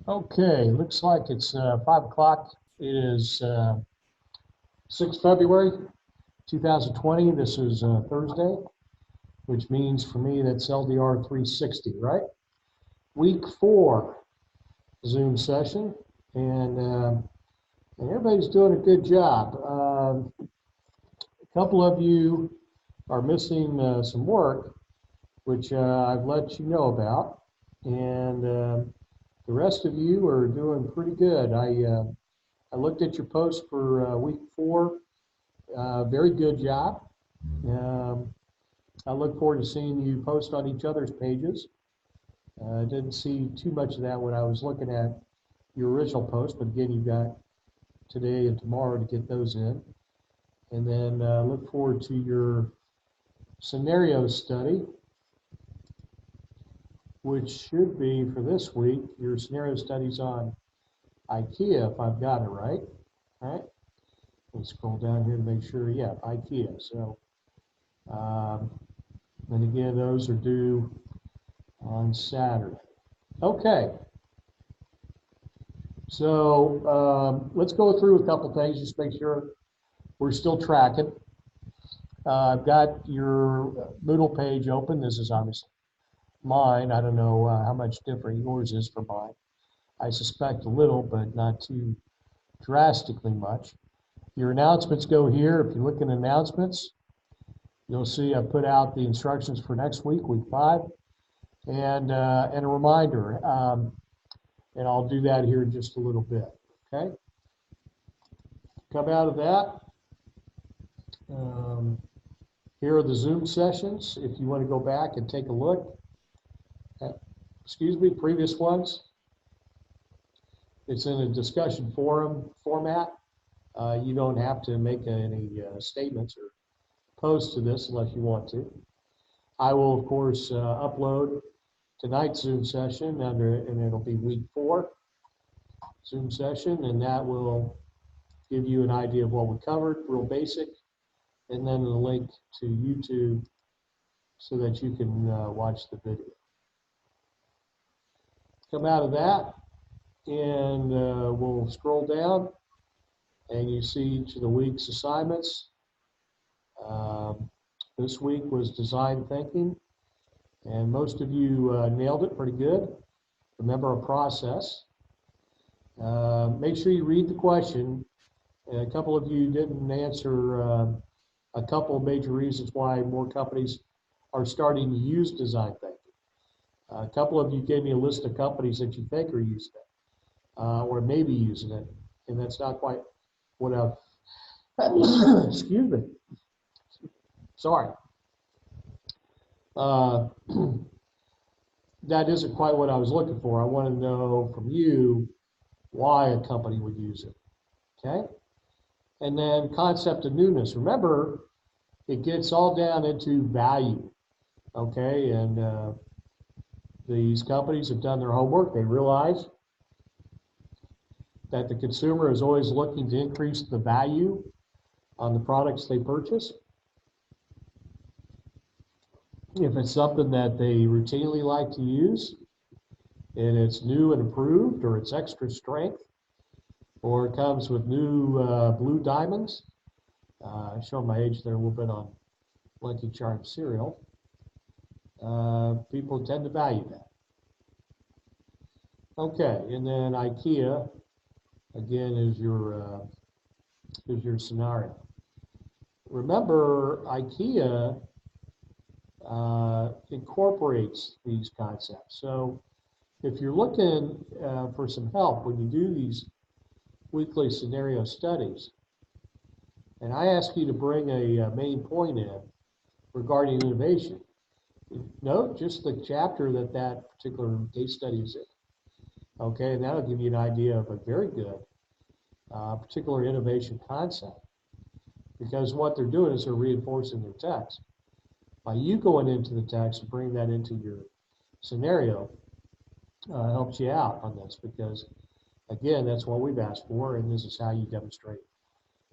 Okay, looks like it's 5 o'clock. It is 6 February 2020. This is Thursday, which means for me that's LDR 360, right? Week 4 Zoom session, and everybody's doing a good job. A couple of you are missing some work, which I've let you know about, and the rest of you are doing pretty good. I looked at your post for week 4. Very good job. Um, I look forward to seeing you post on each other's pages. I didn't see too much of that when I was looking at your original post, but again, you've got today and tomorrow to get those in. And then look forward to your scenario study, which should be for this week. Your scenario studies on IKEA, if I've got it right. All right. Let's scroll down here to make sure. Yeah, IKEA. So, and again, those are due on Saturday. Okay. So let's go through a couple things, just make sure we're still tracking. I've got your Moodle page open. This is obviously mine. I don't know how much different yours is from mine. I suspect a little, but not too drastically much. Your announcements go here. If you look in announcements, you'll see I put out the instructions for next week, week 5, and a reminder. And I'll do that here in just a little bit. Okay. Come out of that. Here are the Zoom sessions. If you want to go back and take a look at, previous ones. It's in a discussion forum format. You don't have to make any statements or posts to this unless you want to. I will, of course, upload tonight's Zoom session and it'll be week 4 Zoom session, and that will give you an idea of what we covered, real basic, and then a link to YouTube so that you can watch the video. Come out of that, and we'll scroll down, and you see each of the week's assignments. This week was design thinking, and most of you nailed it pretty good. Remember a process. Make sure you read the question. A couple of you didn't answer a couple of major reasons why more companies are starting to use design thinking. A couple of you gave me a list of companies that you think are using it, or maybe using it, and that's not quite what I've, excuse me, sorry. That isn't quite what I was looking for. I want to know from you why a company would use it, okay? And then concept of newness. Remember, it gets all down into value, okay? And these companies have done their homework. They realize that the consumer is always looking to increase the value on the products they purchase. If it's something that they routinely like to use, and it's new and improved, or it's extra strength, or it comes with new blue diamonds. I show my age there a little bit on Lucky Charm cereal. People tend to value that. Okay, and then IKEA, again, is your scenario. Remember, IKEA incorporates these concepts. So if you're looking for some help when you do these weekly scenario studies, and I ask you to bring a main point in regarding innovation, note just the chapter that particular case study is in. Okay, and that'll give you an idea of a very good particular innovation concept, because what they're doing is they're reinforcing their text. By you going into the text and bringing that into your scenario helps you out on this, because again, that's what we've asked for, and this is how you demonstrate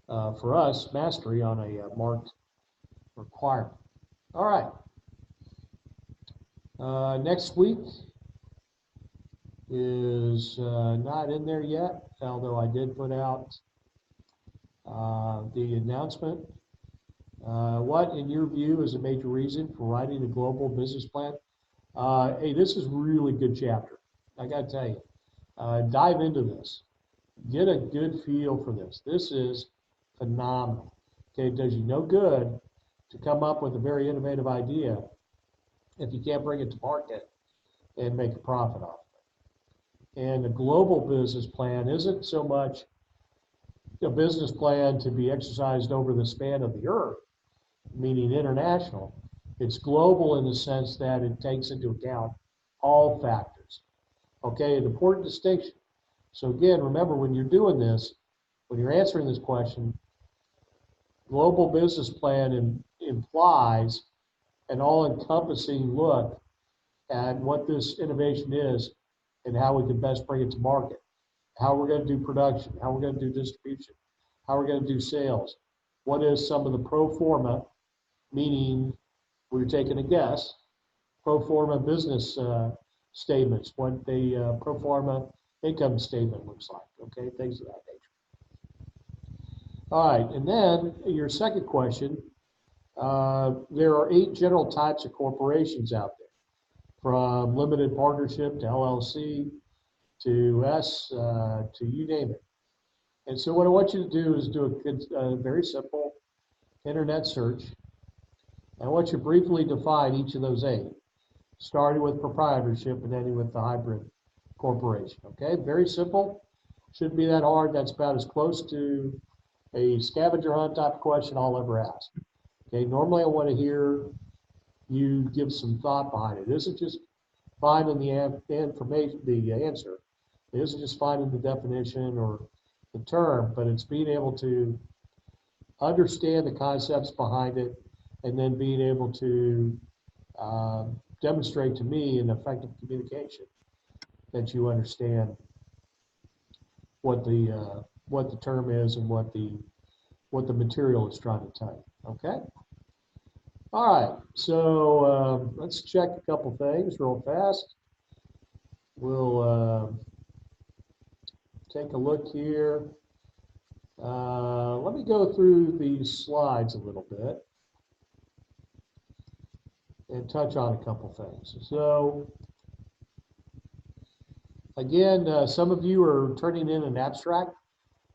for us mastery on a marked requirement. All right. Next week, is not in there yet, although I did put out the announcement. What, in your view, is a major reason for writing a global business plan? Hey, this is a really good chapter. I got to tell you, dive into this. Get a good feel for this. This is phenomenal. Okay, it does you no good to come up with a very innovative idea if you can't bring it to market and make a profit off it. And a global business plan isn't so much a business plan to be exercised over the span of the earth, meaning international. It's global in the sense that it takes into account all factors. Okay, an important distinction. So again, remember when you're doing this, when you're answering this question, global business plan implies an all-encompassing look at what this innovation is and how we can best bring it to market, how we're going to do production, how we're going to do distribution, how we're going to do sales, what is some of the pro forma, meaning we're taking a guess, pro forma business statements, what the pro forma income statement looks like, okay, things of that nature. All right, and then your second question, there are 8 general types of corporations out there, from limited partnership to LLC to S to you name it. And so what I want you to do is do a very simple internet search. I want you to briefly define each of those 8, starting with proprietorship and ending with the hybrid corporation. Okay, very simple. Shouldn't be that hard. That's about as close to a scavenger hunt type of question I'll ever ask. Okay, normally I want to hear you give some thought behind it. It isn't just finding the information, the answer. It isn't just finding the definition or the term, but it's being able to understand the concepts behind it and then being able to demonstrate to me in effective communication that you understand what the term is and what the material is trying to tell you. Okay. All right. So let's check a couple things real fast. We'll take a look here. Let me go through these slides a little bit and touch on a couple things. So again, some of you are turning in an abstract.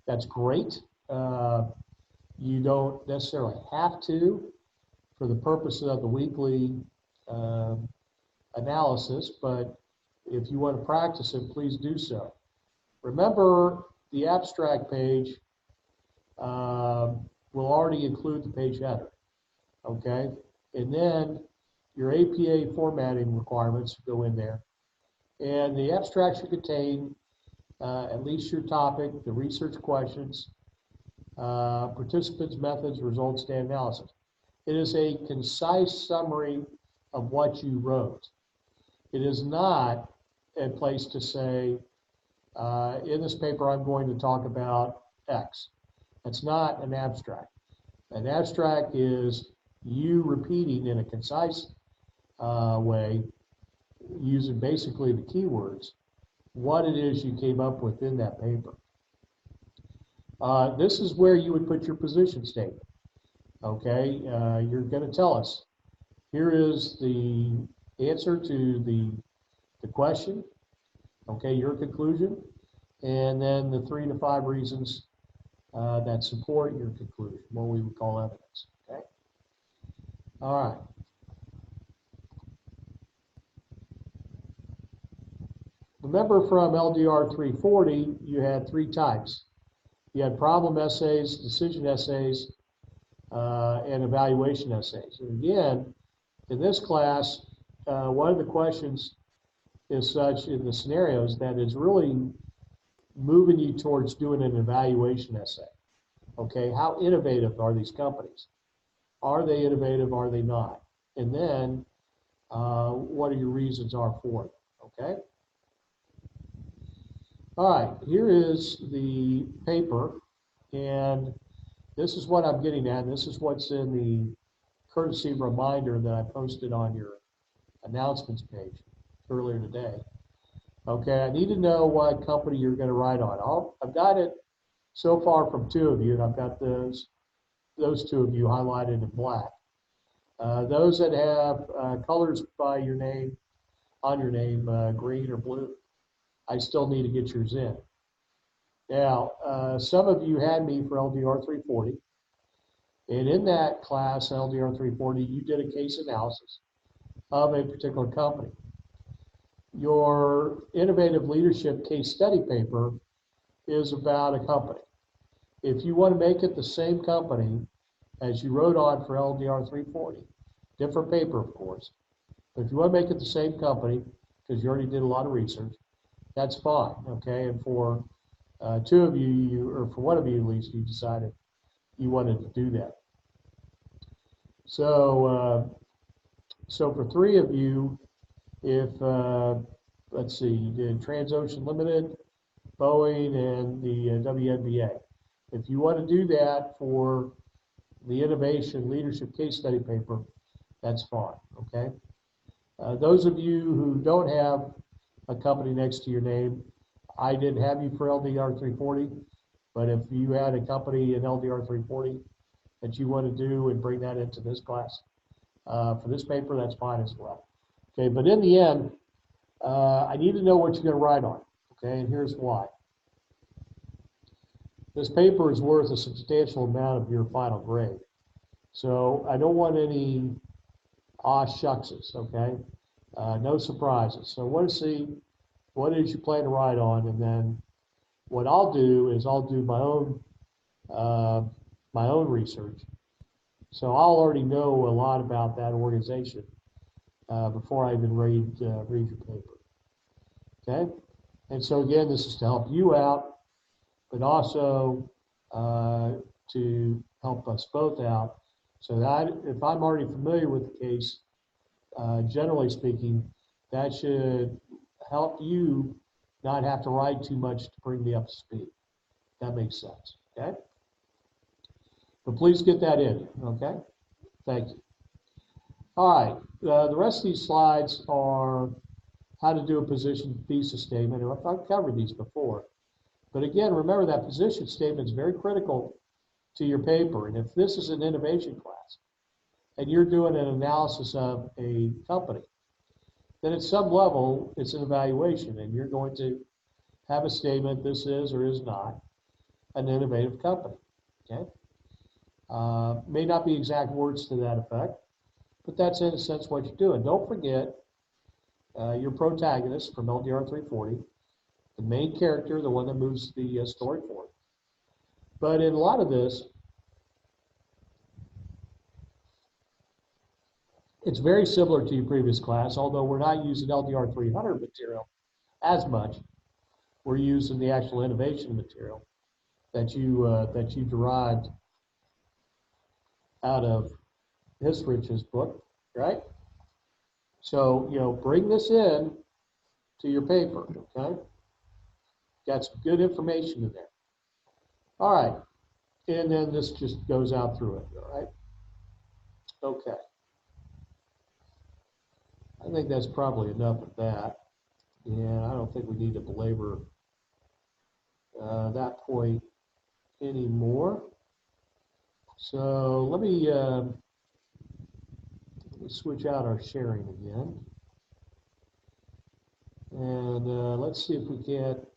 That's great. You don't necessarily have to for the purposes of the weekly analysis, but if you want to practice it, please do so. Remember, the abstract page will already include the page header, okay? And then your APA formatting requirements go in there. And the abstract should contain at least your topic, the research questions, participants, methods, results, and analysis. It is a concise summary of what you wrote. It is not a place to say, in this paper, I'm going to talk about X. That's not an abstract. An abstract is you repeating in a concise way, using basically the keywords, what it is you came up with in that paper. This is where you would put your position statement. Okay, you're going to tell us, here is the answer to the question, okay, your conclusion, and then the 3 to 5 reasons that support your conclusion, what we would call evidence, okay? All right. Remember from LDR 340, you had 3 types. You had problem essays, decision essays, and evaluation essays. And again, in this class, one of the questions is such in the scenarios that is really moving you towards doing an evaluation essay. Okay, how innovative are these companies? Are they innovative? Are they not? And then, what are your reasons are for it? Okay. All right, here is the paper, and this is what I'm getting at. This is what's in the courtesy reminder that I posted on your announcements page earlier today. Okay, I need to know what company you're going to write on. I've got it so far from two of you, and I've got those two of you highlighted in black. Those that have colors by your name, on your name, green or blue, I still need to get yours in. Now, some of you had me for LDR 340, and in that class, LDR 340, you did a case analysis of a particular company. Your innovative leadership case study paper is about a company. If you want to make it the same company as you wrote on for LDR 340, different paper, of course, but if you want to make it the same company, because you already did a lot of research, that's fine, okay? And for two of you, or for one of you at least, you decided you wanted to do that. So, so for three of you, if, let's see, you did Transocean Limited, Boeing, and the WNBA. If you want to do that for the innovation leadership case study paper, that's fine, okay? Those of you who don't have a company next to your name, I didn't have you for LDR 340, but if you had a company in LDR 340 that you want to do and bring that into this class, for this paper, that's fine as well. Okay, but in the end, I need to know what you're going to write on, okay, and here's why. This paper is worth a substantial amount of your final grade. So I don't want any shuckses, okay? No surprises. So I want to see what it is you plan to write on, and then what I'll do is I'll do my own research. So I'll already know a lot about that organization before I even read your paper, okay? And so again, this is to help you out, but also to help us both out. So that if I'm already familiar with the case, generally speaking, that should help you not have to write too much to bring me up to speed. That makes sense, okay? But please get that in, okay? Thank you. All right, the rest of these slides are how to do a position thesis statement. And I've covered these before. But again, remember that position statement is very critical to your paper. And if this is an innovation class and you're doing an analysis of a company, then at some level, it's an evaluation and you're going to have a statement, this is or is not an innovative company, okay? May not be exact words to that effect, but that's in a sense what you're doing. Don't forget your protagonist from LDR 340, the main character, the one that moves the story forward. But in a lot of this, it's very similar to your previous class, although we're not using LDR 300 material as much. We're using the actual innovation material that you derived out of Hisrich's book, right? So, you know, bring this in to your paper, okay? Got some good information in there. All right, and then this just goes out through it, all right? Okay. I think that's probably enough of that. And I don't think we need to belabor that point anymore. So let me switch out our sharing again. And let's see if we can't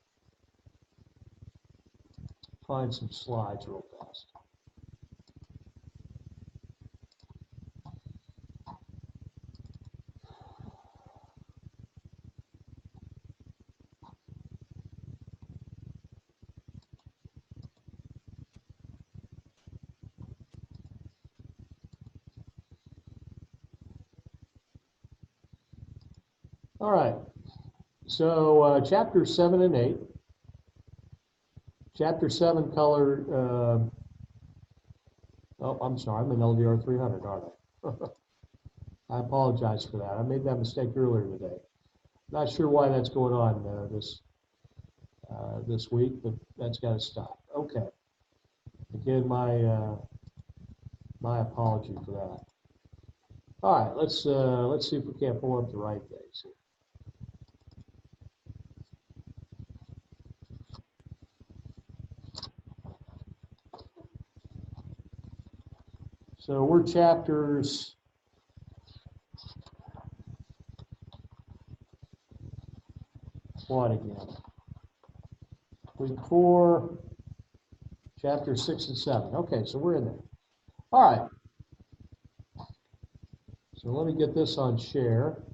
find some slides real fast. All right, so chapter 7 and 8. Chapter 7 color, oh, I'm sorry, I'm in LDR 300, aren't I? I apologize for that. I made that mistake earlier today. Not sure why that's going on this week, but that's got to stop. Okay. Again, my apology for that. All right, let's see if we can't pull up the right things here. So we're chapters what again? Week 4, chapter 6 and 7. Okay, so we're in there. All right. So let me get this on share.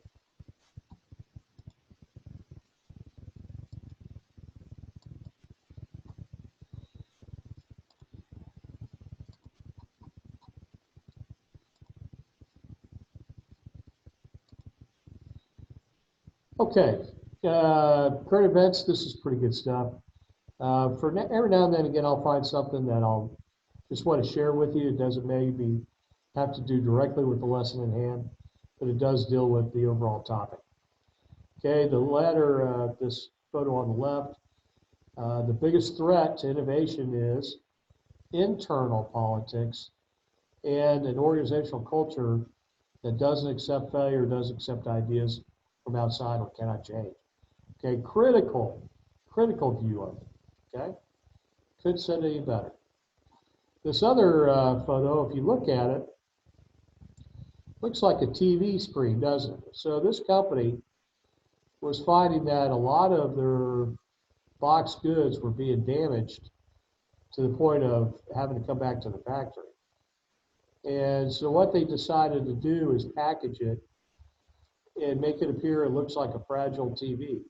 Okay, current events, this is pretty good stuff. Every now and then again, I'll find something that I'll just want to share with you. It doesn't maybe have to do directly with the lesson in hand, but it does deal with the overall topic. Okay, the letter, this photo on the left, the biggest threat to innovation is internal politics and an organizational culture that doesn't accept failure, doesn't accept ideas from outside or cannot change. Okay, critical view of it. Okay, couldn't said any better. This other photo, if you look at it, looks like a TV screen, doesn't it? So this company was finding that a lot of their boxed goods were being damaged to the point of having to come back to the factory. And so what they decided to do is package it and make it appear it looks like a fragile TV.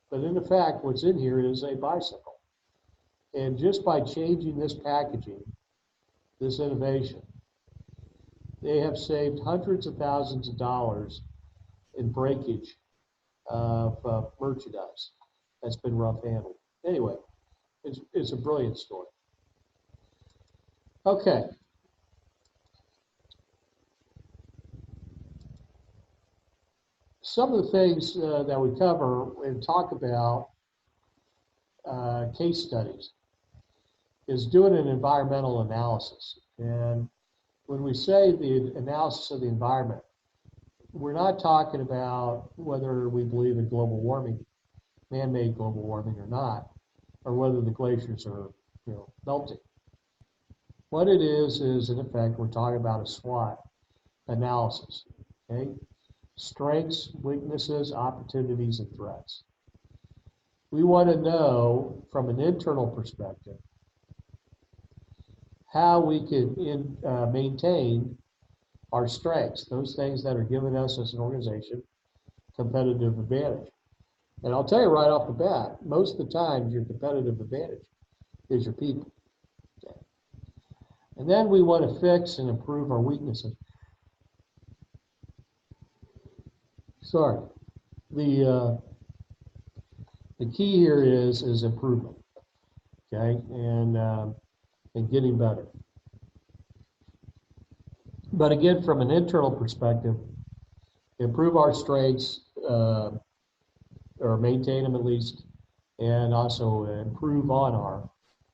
But in fact, what's in here is a bicycle. And just by changing this packaging, this innovation, they have saved hundreds of thousands of dollars in breakage of merchandise that's been rough handled. Anyway, it's a brilliant story. Okay. Some of the things that we cover and talk about case studies is doing an environmental analysis. And when we say the analysis of the environment, we're not talking about whether we believe in global warming, man-made global warming or not, or whether the glaciers are melting. What it is in effect, we're talking about a SWOT analysis. Okay? Strengths, weaknesses, opportunities, and threats. We want to know from an internal perspective how we can maintain our strengths, those things that are giving us as an organization competitive advantage. And I'll tell you right off the bat, most of the time your competitive advantage is your people. Okay. And then we want to fix and improve our weaknesses. Sorry. The key here is improvement, okay, and getting better. But again, from an internal perspective, improve our strengths, or maintain them at least, and also improve on our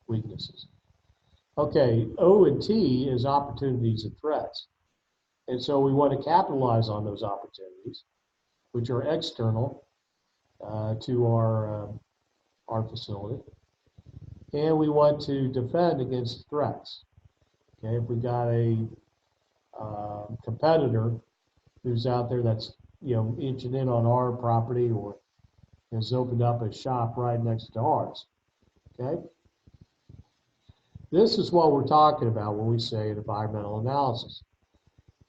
weaknesses. Okay, O and T is opportunities and threats. And so we want to capitalize on those opportunities, which are external to our facility. And we want to defend against threats. Okay, if we got a competitor who's out there that's inching in on our property or has opened up a shop right next to ours. Okay, this is what we're talking about when we say an environmental analysis.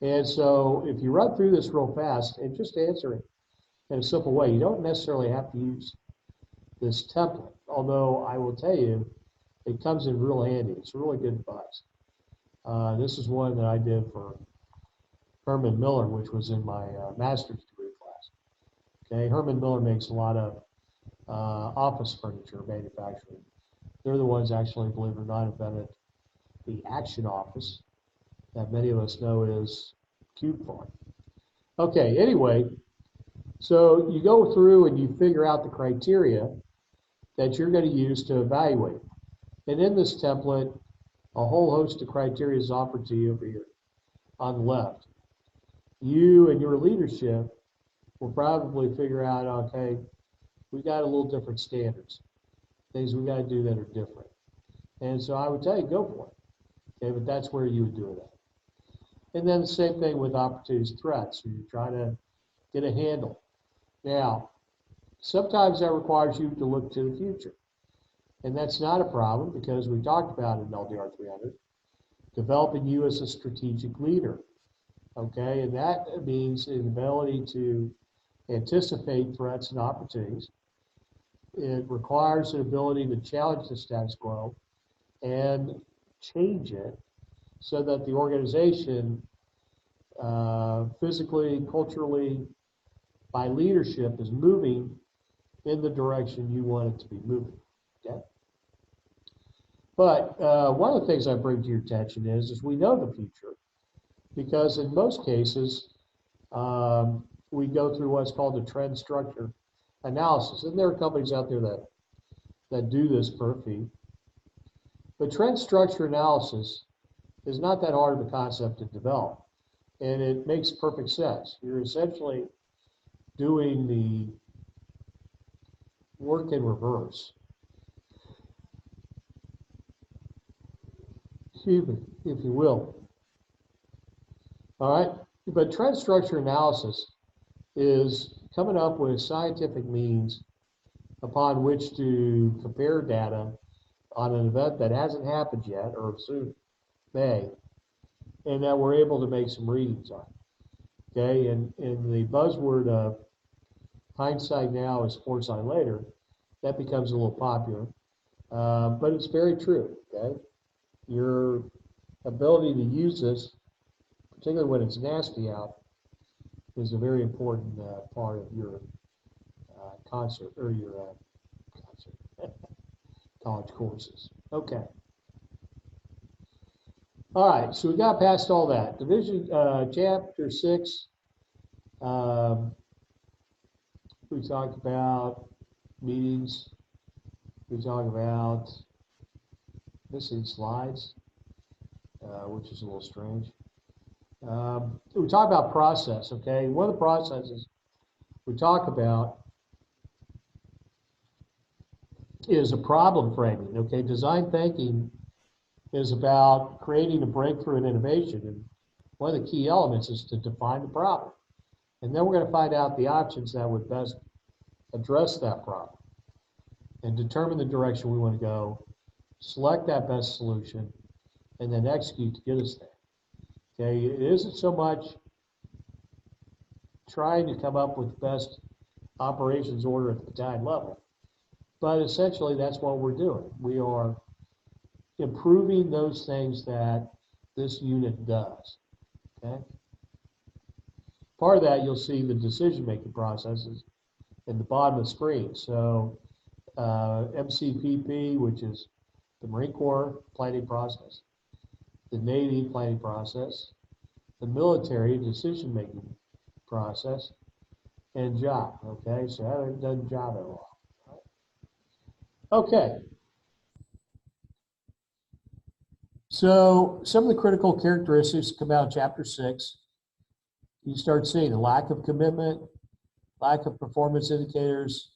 And so if you run through this real fast and just answer it in a simple way, you don't necessarily have to use this template, although I will tell you it comes in real handy. It's really good advice. This is one that I did for Herman Miller, which was in my master's degree class. Okay, Herman Miller makes a lot of office furniture manufacturing. They're the ones actually, believe it or not, invented the action office that many of us know as cube farm. Okay, anyway, so you go through and you figure out the criteria that you're going to use to evaluate. And in this template, a whole host of criteria is offered to you over here on the left. You and your leadership will probably figure out, okay, we got a little different standards, things we got to do that are different. And so I would tell you, go for it. Okay, but that's where you would do it at. And then the same thing with opportunities, threats. So you're trying to get a handle. Now, sometimes that requires you to look to the future. And that's not a problem because we talked about in LDR 300, developing you as a strategic leader. Okay, and that means an ability to anticipate threats and opportunities. It requires an ability to challenge the status quo and change it so that the organization, physically, culturally, by leadership, is moving in the direction you want it to be moving. Okay. But one of the things I bring to your attention is we know the future because in most cases, we go through what's called the trend structure analysis. And there are companies out there that do this for a fee. But trend structure analysis is not that hard of a concept to develop. And it makes perfect sense. You're essentially doing the work in reverse. Excuse me, if you will. All right, but trend structure analysis is coming up with scientific means upon which to compare data on an event that hasn't happened yet or soon may, and that we're able to make some readings on. Okay, and the buzzword of hindsight now is foresight later, that becomes a little popular, but it's very true. Okay, your ability to use this, particularly when it's nasty out, is a very important part of your concert or your college courses. Okay. All right, so we got past all that. Division chapter 6. We talked about meetings. We talked about missing slides, which is a little strange. We talk about process, okay? One of the processes we talk about is a problem framing, okay? Design thinking is about creating a breakthrough in innovation. And one of the key elements is to define the problem. And then we're going to find out the options that would best address that problem and determine the direction we want to go, select that best solution, and then execute to get us there. Okay, it isn't so much trying to come up with the best operations order at the battalion level, but essentially that's what we're doing. We are improving those things that this unit does. Okay. Part of that, you'll see the decision-making processes in the bottom of the screen. So MCPP, which is the Marine Corps planning process, the Navy planning process, the military decision-making process, and job. Okay, so I haven't done job at all. Okay. So some of the critical characteristics come out in chapter 6. You start seeing a lack of commitment, lack of performance indicators,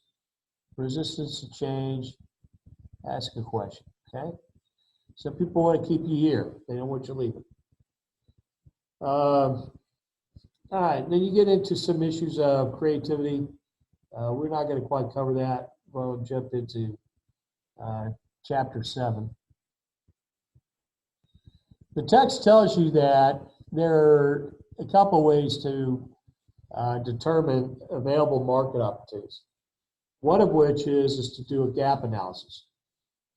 resistance to change. Ask a question, okay? Some people want to keep you here. They don't want you leaving. All right, then you get into some issues of creativity. We're not going to quite cover that. We'll jump into chapter 7. The text tells you that there are a couple ways to determine available market opportunities. One of which is to do a gap analysis.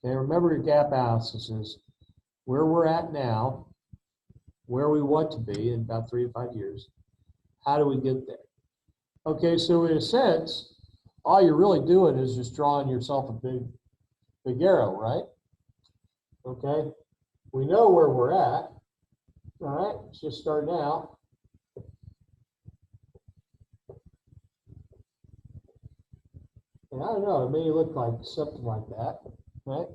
Okay, remember your gap analysis is where we're at now, where we want to be in about 3 to 5 years. How do we get there? Okay, so in a sense, all you're really doing is just drawing yourself a big arrow, right? Okay, we know where we're at. All right, let's just start now. And I don't know, it may look like something like that, right?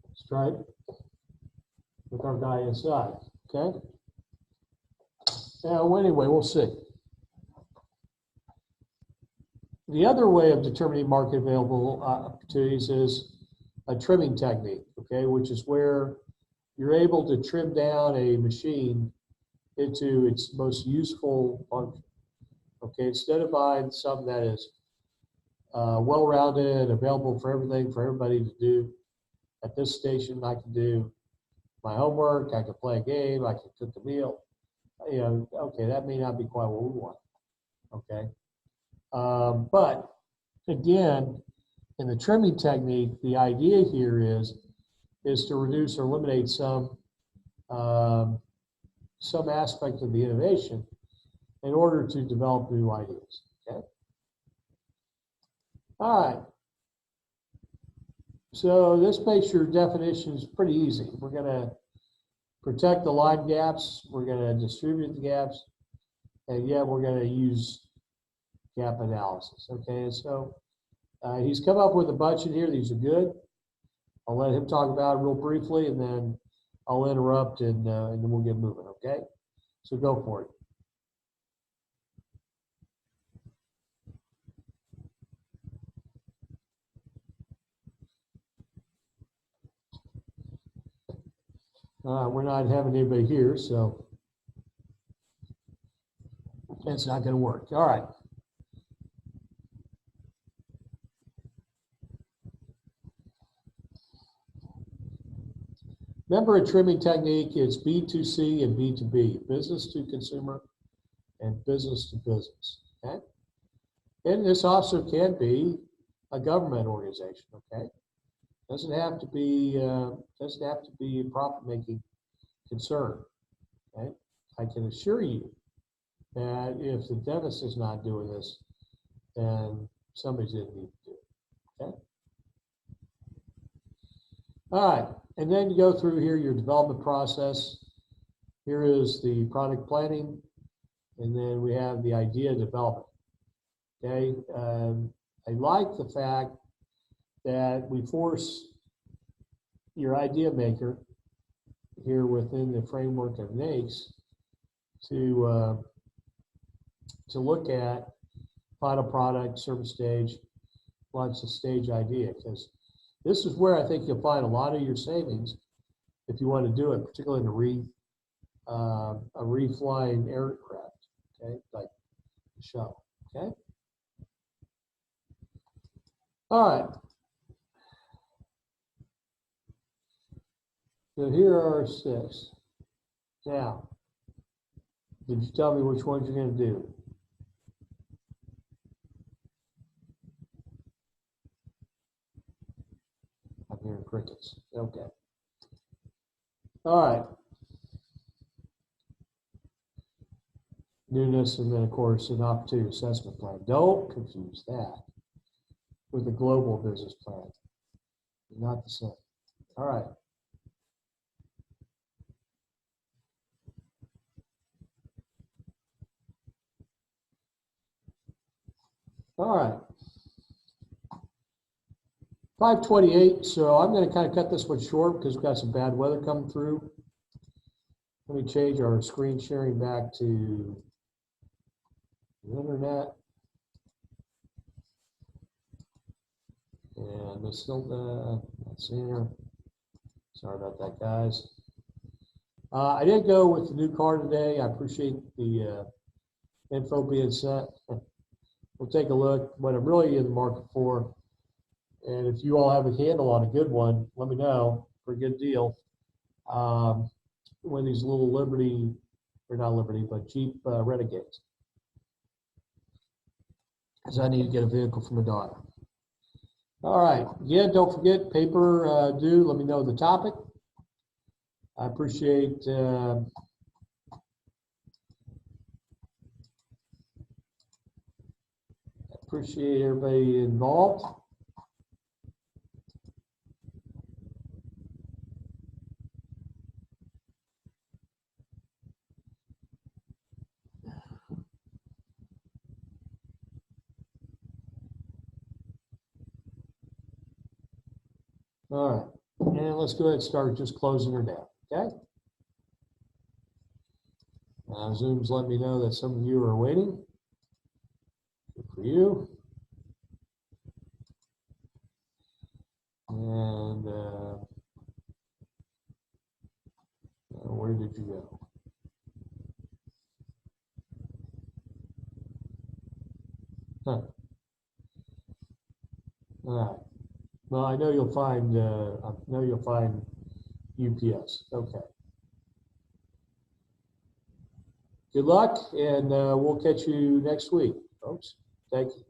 Let's try it with our guy inside, okay? Well, anyway, we'll see. The other way of determining market available opportunities is a trimming technique, okay, which is where you're able to trim down a machine into its most useful function. Okay, instead of buying something that is well-rounded, available for everything, for everybody to do. At this station, I can do my homework, I can play a game, I can cook a meal. You know, okay, that may not be quite what we want. Okay, but again, in the trimming technique, the idea here is to reduce or eliminate some aspect of the innovation in order to develop new ideas. Okay. All right. So this makes your definitions pretty easy. We're going to protect the line gaps. We're going to distribute the gaps. And yet we're going to use gap analysis. Okay, so he's come up with a bunch in here. These are good. I'll let him talk about it real briefly, and then I'll interrupt, and then we'll get moving. Okay, so go for it. We're not having anybody here, so it's not going to work. All right. Remember, a trimming technique is B2C and B2B, business to consumer and business to business. Okay, and this also can be a government organization. Okay, doesn't have to be a profit-making concern. Okay, I can assure you that if the dentist is not doing this, then somebody's going to need to do it. Okay. All right, and then you go through here your development process. Here is the product planning, and then we have the idea development. Okay, I like the fact that we force your idea maker here within the framework of NAICS to look at final product, service stage, launch the stage idea, because this is where I think you'll find a lot of your savings if you want to do it, particularly in a reflying aircraft, okay, like the shuttle, okay? All right. So here are our 6. Now, did you tell me which ones you're going to do? I'm hearing crickets. Okay. All right. Newness, and then, of course, an opportunity assessment plan. Don't confuse that with a global business plan. They're not the same. All right. All right. 5:28, so I'm going to kind of cut this one short because we've got some bad weather coming through. Let me change our screen sharing back to the internet. And Miss Hilda, that's here. Sorry about that, guys. I did go with the new car today. I appreciate the info being sent. We'll take a look what I'm really in the market for. And if you all have a handle on a good one, let me know for a good deal. One of these little Liberty, or not Liberty, but Jeep Renegades. Because I need to get a vehicle for my daughter. All right. Again, don't forget, paper due. Let me know the topic. I appreciate everybody involved. All right, and let's go ahead and start just closing her down, okay? Zoom's letting me know that some of you are waiting. Good for you. And did you go? Huh. All right. Well, I know you'll find. I know you'll find UPS. Okay. Good luck, and we'll catch you next week, folks. Thank you.